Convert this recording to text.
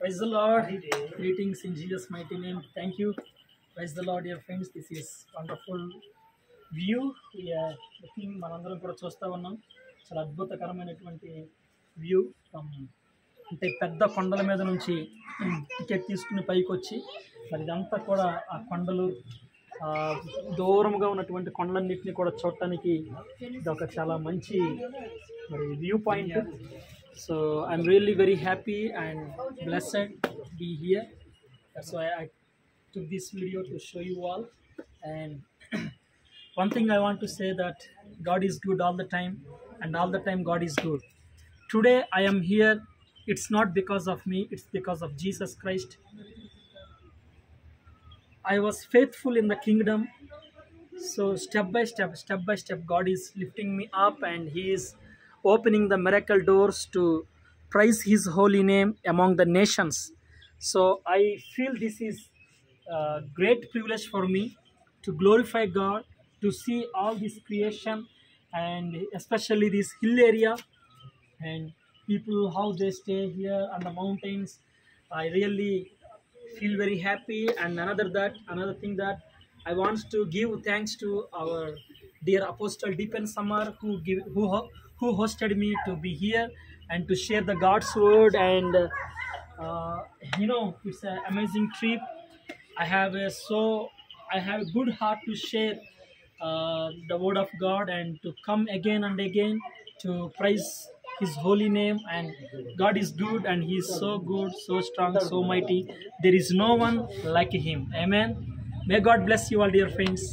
Praise the Lord. Greetings in Jesus' mighty name. Thank you. Praise the Lord, dear friends. This is wonderful view. Looking మనందరం కూడా చూస్తూ ఉన్నాం. చాలా అద్భుతకరమైనటువంటి view from అంటే పెద్ద కొండల మీద నుంచి టికెట్ తీసుకుని పైకి వచ్చి మరి ఇదంతా కూడా ఆ కొండలు దూరంగా ఉన్నటువంటి కొండలన్నింటినీ కూడా చూడటానికి ఇది ఒక చాలా మంచి మరి view point. So I'm really very happy and blessed be here. That's why I took this video to show you all. And one thing I want to say that God is good all the time, and all the time God is good. Today I am here, it's not because of me, it's because of Jesus Christ. I was faithful in the kingdom, so step by step God is lifting me up, and He is opening the miracle doors to praise His holy name among the nations. So I feel this is great privilege for me to glorify God, to see all this creation, and especially this hill area and people how they stay here on the mountains. I really feel very happy. And another thing that I want to give thanks to our dear Apostle Deepan Samar who hosted me to be here and to share the God's word. And it's an amazing trip. I have a good heart to share the word of God and to come again and again to praise His holy name. And God is good, and He is so good, so strong, so mighty. There is no one like Him. Amen. May God bless you all, dear friends.